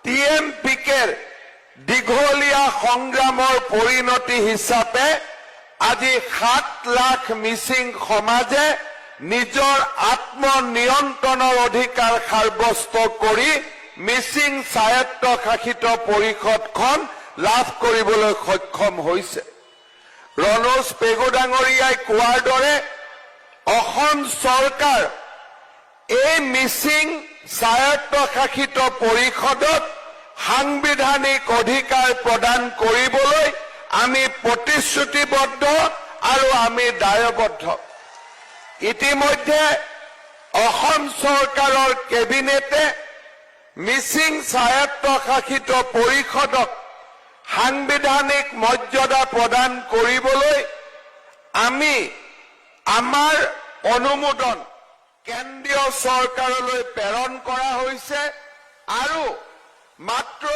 TMPKৰ দীঘলীয়া সংগ্ৰামৰ পৰিণতি হিচাপে আজি 7 লাখ মিচিং সমাজে নিজৰ আত্মনিয়ন্ত্ৰণৰ অধিকাৰ সাব্যস্ত কৰি মিচিং স্বায়ত্তশাসিত পৰিষদখন লাভ কৰিবলৈ সক্ষম হৈছে। ৰণোজ পেগু ডাঙৰীয়াই কোৱাৰ দৰে অসম চৰকাৰ এই মিচিং স্বায়ত্তশাসিত পৰিষদত সাংবিধানিক অধিকাৰ প্ৰদান কৰিবলৈ আমি প্ৰতিশ্ৰুতিবদ্ধ আৰু আমি দায়বদ্ধ। ইতিমধ্যে অসম চৰকাৰৰ কেবিনেটে মিচিং স্বায়ত্তশাসিত পৰিষদক সাংবিধানিক মৰ্যাদা প্ৰদান কৰিবলৈ আমি আমাৰ অনুমোদন কেন্দ্ৰীয় চৰকাৰলৈ প্ৰেৰণ কৰা হৈছে আৰু মাত্ৰ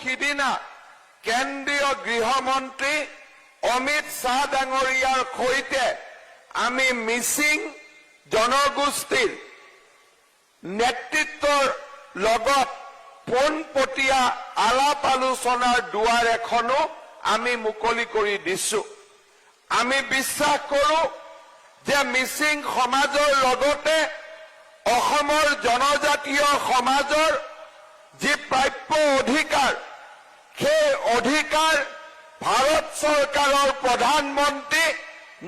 সিদিনা কেন্দ্ৰীয় গৃহমন্ত্ৰী অমিত শ্বাহ ডাঙৰীয়াৰ সৈতে আমি মিচিং জনগোষ্ঠীৰ নেতৃত্বৰ লগত পোনপটীয়া আলাপ আলোচনাৰ দুৱাৰ এখনো আমি মুকলি কৰি দিছো। আমি বিশ্বাস কৰো যে মিচিং সমাজৰ লগতে অসমৰ জনজাতীয় সমাজৰ যি প্ৰাপ্য অধিকাৰ সেই অধিকাৰ ভাৰত চৰকাৰৰ প্ৰধানমন্ত্ৰী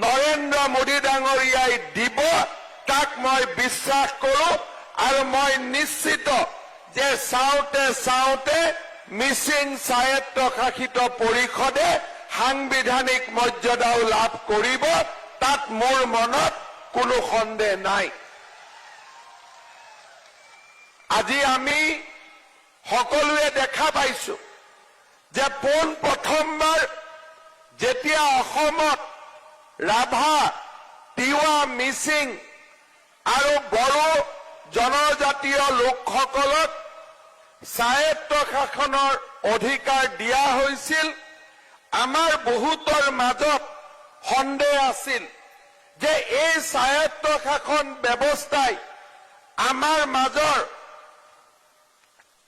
নৰেন্দ্ৰ মোদী ডাঙৰীয়াই দিব, তাক মই বিশ্বাস কৰো আৰু মই নিশ্চিত যে চাওঁতে মিচিং স্বায়ত্তশাসিত পৰিষদে সাংবিধানিক মৰ্যাদাও লাভ কৰিব, তাত মোৰ মনত কোনো সন্দেহ নাই। আজি আমি সকলোৱে দেখা পাইছো যে প্ৰথমবাৰ যেতিয়া অসমত ৰাভা, তিৱা, মিচিং আৰু বড়ো জনজাতীয় লোকসকলক স্বায়ত্তশাসনৰ অধিকাৰ দিয়া হৈছিল, আমাৰ বহুতৰ মাজত সন্দেহ আছিল যে এই স্বায়ত্তশাসন ব্যৱস্থাই আমাৰ মাজৰ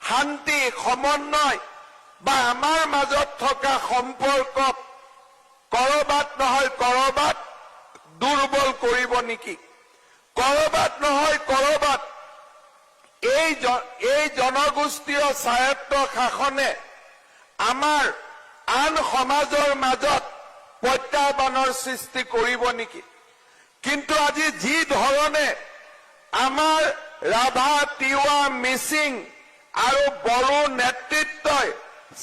শান্তি সমন্বয় বা আমাৰ মাজত থকা সম্পৰ্কক কৰবাত নহয় কৰবাত দুৰ্বল কৰিব নেকি, কৰবাত নহয় কৰবাত এই জনগোষ্ঠীয় স্বায়ত্ত শাসনে আমাৰ আন সমাজৰ মাজত প্ৰত্যাহ্বানৰ সৃষ্টি কৰিব নেকি। কিন্তু আজি যি ধৰণে আমাৰ ৰাভা, তিৱা, মিচিং আৰু বড়ো নেতৃত্বই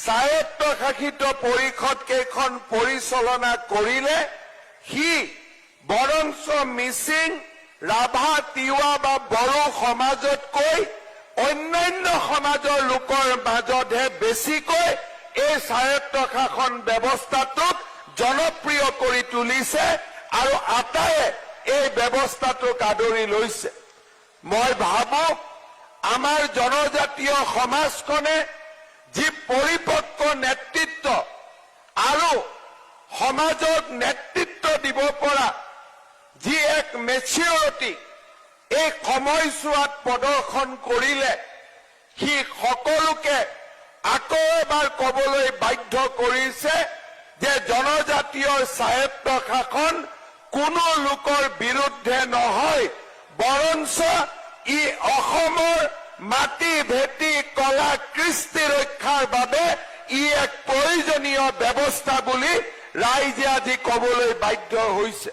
স্বায়ত্তশাসিত পৰিষদ কেইখন পৰিচালনা কৰিলে, সি বৰঞ্চ মিচিং, ৰাভা, তিৱা বা বড়ো সমাজতকৈ অন্যান্য সমাজৰ লোকৰ মাজতহে বেছিকৈ এই স্বায়ত্তশাসন ব্যৱস্থাটোক জনপ্ৰিয় কৰি তুলিছে আৰু আটায়ে এই ব্যৱস্থাটোক আদৰি লৈছে। মই ভাবো আমাৰ জনজাতীয় সমাজখনে যি পৰিপক্ক নেতৃত্ব আৰু সমাজক নেতৃত্ব দিব পৰা যি এক মেচিউৰিটি এই সময়ছোৱাত প্ৰদৰ্শন কৰিলে, সি সকলোকে আকৌ এবাৰ কবলৈ বাধ্য কৰিছে যে জনজাতীয় স্বায়ত্ত শাসন কোনো লোকৰ বিৰুদ্ধে নহয়, বৰঞ্চ ই অসমৰ মাটি ভেটি কলা কৃষ্টি ৰক্ষাৰ বাবে ই এক প্ৰয়োজনীয় ব্যৱস্থা বুলি ৰাইজে আজি কবলৈ বাধ্য হৈছে।